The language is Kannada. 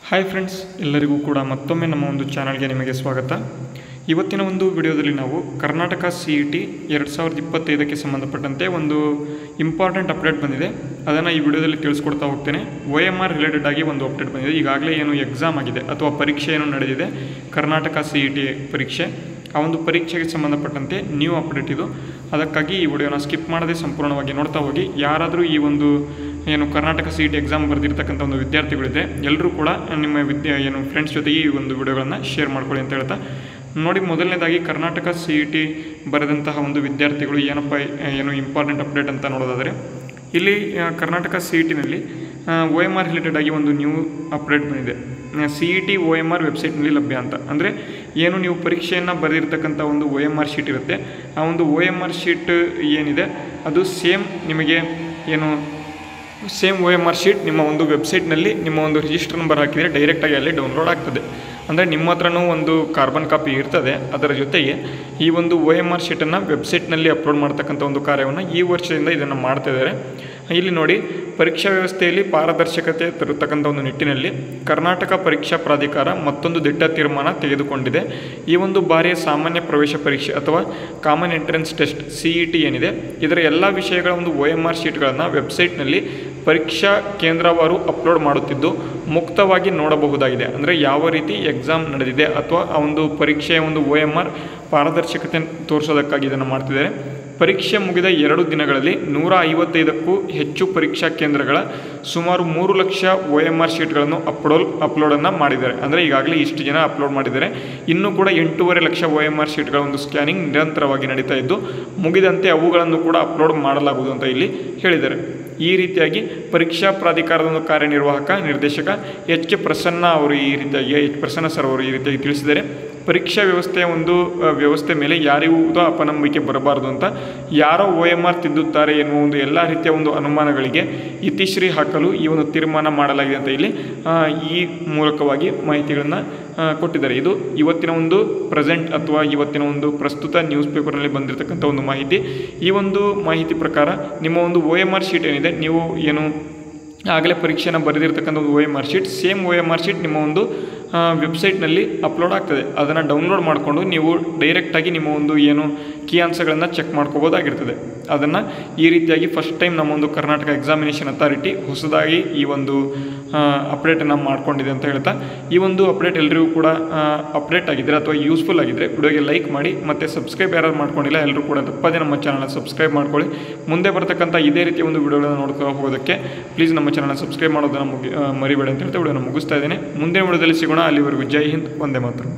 ಹಾಯ್ ಫ್ರೆಂಡ್ಸ್, ಎಲ್ಲರಿಗೂ ಕೂಡ ಮತ್ತೊಮ್ಮೆ ನಮ್ಮ ಒಂದು ಚಾನಲ್ಗೆ ನಿಮಗೆ ಸ್ವಾಗತ. ಇವತ್ತಿನ ಒಂದು ವಿಡಿಯೋದಲ್ಲಿ ನಾವು ಕರ್ನಾಟಕ CET 2025ಕ್ಕೆ ಸಂಬಂಧಪಟ್ಟಂತೆ ಒಂದು ಇಂಪಾರ್ಟೆಂಟ್ ಅಪ್ಡೇಟ್ ಬಂದಿದೆ. ಅದನ್ನು ಈ ವಿಡಿಯೋದಲ್ಲಿ ತಿಳಿಸ್ಕೊಡ್ತಾ ಹೋಗ್ತೇನೆ. OMR ರಿಲೇಟೆಡ್ ಆಗಿ ಒಂದು ಅಪ್ಡೇಟ್ ಬಂದಿದೆ. ಈಗಾಗಲೇ ಏನು ಎಕ್ಸಾಮ್ ಆಗಿದೆ ಅಥವಾ ಪರೀಕ್ಷೆ ಏನು ನಡೆದಿದೆ, ಕರ್ನಾಟಕ CET ಪರೀಕ್ಷೆ, ಆ ಒಂದು ಪರೀಕ್ಷೆಗೆ ಸಂಬಂಧಪಟ್ಟಂತೆ ನ್ಯೂ ಅಪ್ಡೇಟ್ ಇದು. ಅದಕ್ಕಾಗಿ ಈ ವಿಡಿಯೋನ ಸ್ಕಿಪ್ ಮಾಡದೆ ಸಂಪೂರ್ಣವಾಗಿ ನೋಡ್ತಾ ಹೋಗಿ. ಯಾರಾದರೂ ಈ ಒಂದು ಏನು ಕರ್ನಾಟಕ CET ಎಕ್ಸಾಮ್ ಬರೆದಿರ್ತಕ್ಕಂಥ ಒಂದು ವಿದ್ಯಾರ್ಥಿಗಳಿದೆ, ಎಲ್ಲರೂ ಕೂಡ ನಿಮ್ಮ ಫ್ರೆಂಡ್ಸ್ ಜೊತೆಗೆ ಈ ಒಂದು ವಿಡಿಯೋಗಳನ್ನು ಶೇರ್ ಮಾಡ್ಕೊಳ್ಳಿ ಅಂತ ಹೇಳ್ತಾ ನೋಡಿ. ಮೊದಲನೇದಾಗಿ ಕರ್ನಾಟಕ CET ಬರೆದಂತಹ ಒಂದು ವಿದ್ಯಾರ್ಥಿಗಳು ಏನು ಇಂಪಾರ್ಟೆಂಟ್ ಅಪ್ಡೇಟ್ ಅಂತ ನೋಡೋದಾದರೆ, ಇಲ್ಲಿ ಕರ್ನಾಟಕ CETನಲ್ಲಿ OMR ರಿಲೇಟೆಡ್ ಆಗಿ ಒಂದು ನ್ಯೂ ಅಪ್ಡೇಟ್ ಬಂದಿದೆ. CET OMR ವೆಬ್ಸೈಟ್ನಲ್ಲಿ ಲಭ್ಯ ಅಂತ. ಅಂದರೆ ಏನು ನೀವು ಪರೀಕ್ಷೆಯನ್ನು ಬರೆದಿರ್ತಕ್ಕಂಥ ಒಂದು OMR ಶೀಟ್ ಇರುತ್ತೆ, ಆ ಒಂದು OMR ಶೀಟ್ ಏನಿದೆ ಅದು ಸೇಮ್ ನಿಮಗೆ ಸೇಮ್ OMR ಶೀಟ್ ನಿಮ್ಮ ಒಂದು ವೆಬ್ಸೈಟ್ನಲ್ಲಿ ನಿಮ್ಮ ಒಂದು ರಿಜಿಸ್ಟರ್ ನಂಬರ್ ಹಾಕಿದರೆ ಡೈರೆಕ್ಟಾಗಿ ಅಲ್ಲಿ ಡೌನ್ಲೋಡ್ ಆಗ್ತದೆ. ಅಂದರೆ ನಿಮ್ಮ ಹತ್ರನೂ ಒಂದು ಕಾರ್ಬನ್ ಕಾಪಿ ಇರ್ತದೆ. ಅದರ ಜೊತೆಗೆ ಈ ಒಂದು OMR ಶೀಟನ್ನು ವೆಬ್ಸೈಟ್ನಲ್ಲಿ ಅಪ್ಲೋಡ್ ಮಾಡ್ತಕ್ಕಂಥ ಒಂದು ಕಾರ್ಯವನ್ನು ಈ ವರ್ಷದಿಂದ ಇದನ್ನು ಮಾಡ್ತಾಯಿದ್ದಾರೆ. ಇಲ್ಲಿ ನೋಡಿ, ಪರೀಕ್ಷಾ ವ್ಯವಸ್ಥೆಯಲ್ಲಿ ಪಾರದರ್ಶಕತೆ ತರತಕ್ಕಂಥ ಒಂದು ನಿಟ್ಟಿನಲ್ಲಿ ಕರ್ನಾಟಕ ಪರೀಕ್ಷಾ ಪ್ರಾಧಿಕಾರ ಮತ್ತೊಂದು ದಿಟ್ಟ ತೀರ್ಮಾನ ತೆಗೆದುಕೊಂಡಿದೆ. ಈ ಒಂದು ಬಾರಿಯ ಸಾಮಾನ್ಯ ಪ್ರವೇಶ ಪರೀಕ್ಷೆ ಅಥವಾ ಕಾಮನ್ ಎಂಟ್ರೆನ್ಸ್ ಟೆಸ್ಟ್ CET ಏನಿದೆ, ಇದರ ಎಲ್ಲ ವಿಷಯಗಳ ಒಂದು OMR ಶೀಟ್ಗಳನ್ನು ವೆಬ್ಸೈಟ್ನಲ್ಲಿ ಪರೀಕ್ಷಾ ಕೇಂದ್ರವಾರು ಅಪ್ಲೋಡ್ ಮಾಡುತ್ತಿದ್ದು ಮುಕ್ತವಾಗಿ ನೋಡಬಹುದಾಗಿದೆ. ಅಂದರೆ ಯಾವ ರೀತಿ ಎಕ್ಸಾಮ್ ನಡೆದಿದೆ ಅಥವಾ ಆ ಒಂದು ಪರೀಕ್ಷೆಯ ಒಂದು OMR ಪಾರದರ್ಶಕತೆ ತೋರಿಸೋದಕ್ಕಾಗಿ ಇದನ್ನು ಮಾಡ್ತಿದ್ದಾರೆ. ಪರೀಕ್ಷೆ ಮುಗಿದ 2 ದಿನಗಳಲ್ಲಿ 155ಕ್ಕೂ ಹೆಚ್ಚು ಪರೀಕ್ಷಾ ಕೇಂದ್ರಗಳ ಸುಮಾರು 3 ಲಕ್ಷ OMR ಶೀಟ್ಗಳನ್ನು ಅಪ್ಲೋಡನ್ನು ಮಾಡಿದ್ದಾರೆ. ಅಂದರೆ ಈಗಾಗಲೇ ಇಷ್ಟು ಜನ ಅಪ್ಲೋಡ್ ಮಾಡಿದ್ದಾರೆ. ಇನ್ನೂ ಕೂಡ 8.5 ಲಕ್ಷ OMR ಶೀಟ್ಗಳ ಒಂದು ಸ್ಕ್ಯಾನಿಂಗ್ ನಿರಂತರವಾಗಿ ನಡೀತಾ ಇದ್ದು, ಮುಗಿದಂತೆ ಅವುಗಳನ್ನು ಕೂಡ ಅಪ್ಲೋಡ್ ಮಾಡಲಾಗುವುದು ಅಂತ ಇಲ್ಲಿ ಹೇಳಿದ್ದಾರೆ. ಈ ರೀತಿಯಾಗಿ ಪರೀಕ್ಷಾ ಪ್ರಾಧಿಕಾರದ ಒಂದು ಕಾರ್ಯನಿರ್ವಾಹಕ ನಿರ್ದೇಶಕ H. ಪ್ರಸನ್ನ ಅವರು ಪ್ರಸನ್ನ ಸರ್ ಅವರು ಈ ರೀತಿಯಾಗಿ ತಿಳಿಸಿದ್ದಾರೆ. ಪರೀಕ್ಷಾ ವ್ಯವಸ್ಥೆ ಮೇಲೆ ಯಾರಿಗೂ ಅಪನಂಬಿಕೆ ಬರಬಾರದು ಅಂತ, ಯಾರೋ OMR ತಿದ್ದುತ್ತಾರೆ ಎನ್ನುವ ಒಂದು ಎಲ್ಲ ರೀತಿಯ ಒಂದು ಅನುಮಾನಗಳಿಗೆ ಇತಿಶ್ರೀ ಹಾಕಲು ಈ ಒಂದು ತೀರ್ಮಾನ ಮಾಡಲಾಗಿದೆ ಅಂತ ಇಲ್ಲಿ ಈ ಮೂಲಕವಾಗಿ ಮಾಹಿತಿಗಳನ್ನು ಕೊಟ್ಟಿದ್ದಾರೆ. ಇದು ಇವತ್ತಿನ ಒಂದು ಪ್ರೆಸೆಂಟ್ ಅಥವಾ ಇವತ್ತಿನ ಒಂದು ಪ್ರಸ್ತುತ ನ್ಯೂಸ್ ಪೇಪರ್ನಲ್ಲಿ ಬಂದಿರತಕ್ಕಂಥ ಒಂದು ಮಾಹಿತಿ. ಈ ಒಂದು ಮಾಹಿತಿ ಪ್ರಕಾರ ನಿಮ್ಮ ಒಂದು OMR ಶೀಟ್ ಏನಿದೆ, ನೀವು ಆಗಲೇ ಪರೀಕ್ಷೆನ ಬರೆದಿರ್ತಕ್ಕಂಥ ಒಂದು OMR sheet, same OMR sheet ನಿಮ್ಮ ಒಂದು ವೆಬ್ಸೈಟ್ನಲ್ಲಿ ಅಪ್ಲೋಡ್ ಆಗ್ತದೆ. ಅದನ್ನು ಡೌನ್ಲೋಡ್ ಮಾಡಿಕೊಂಡು ನೀವು ಡೈರೆಕ್ಟಾಗಿ ನಿಮ್ಮ ಒಂದು ಕೀ ಆನ್ಸರ್ಗಳನ್ನು ಚೆಕ್ ಮಾಡ್ಕೋಬೋದಾಗಿರ್ತದೆ. ಅದನ್ನು ಈ ರೀತಿಯಾಗಿ ಫಸ್ಟ್ ಟೈಮ್ ನಮ್ಮ ಒಂದು ಕರ್ನಾಟಕ ಎಕ್ಸಾಮಿನೇಷನ್ ಅಥಾರಿಟಿ ಹೊಸದಾಗಿ ಈ ಒಂದು ಅಪ್ಡೇಟನ್ನು ಮಾಡ್ಕೊಂಡಿದೆ ಅಂತ ಹೇಳ್ತಾ, ಈ ಒಂದು ಅಪ್ಡೇಟ್ ಎಲ್ಲರಿಗೂ ಕೂಡ ಅಪ್ಡೇಟ್ ಆಗಿದ್ದರೆ ಅಥವಾ ಯೂಸ್ಫುಲ್ ಆಗಿದ್ದರೆ ವಿಡಿಯೋಗೆ ಲೈಕ್ ಮಾಡಿ, ಮತ್ತು ಸಬ್ಸ್ಕ್ರೈಬ್ ಯಾರು ಮಾಡ್ಕೊಂಡಿಲ್ಲ ಎಲ್ಲರೂ ಕೂಡ ತಪ್ಪದೇ ನಮ್ಮ ಚಾನಲ್ನ ಸಬ್ಸ್ಕ್ರೈಬ್ ಮಾಡ್ಕೊಳ್ಳಿ. ಮುಂದೆ ಬರ್ತಕ್ಕಂಥ ಇದೇ ರೀತಿಯ ಒಂದು ವಿಡಿಯೋಗಳನ್ನು ನೋಡ್ತಾ ಹೋಗೋದಕ್ಕೆ ಪ್ಲೀಸ್ ನಮ್ಮ ಚಾನಲ್ನ ಸಬ್ಸ್ಕ್ರೈಬ್ ಮಾಡೋದನ್ನು ಮರಿಬೇಡಿ ಅಂತ ಹೇಳ್ತಾ ವಿಡಿಯೋನ ಮುಗಿಸ್ತಾ ಇದ್ದೇನೆ. ಮುಂದಿನ ವಿಡಿಯೋದಲ್ಲಿ ಸಿಗೋಣ. ಅಲ್ಲಿವರೆಗೂ ಜೈ ಹಿಂದ್, ವಂದೇ ಮಾತರಂ.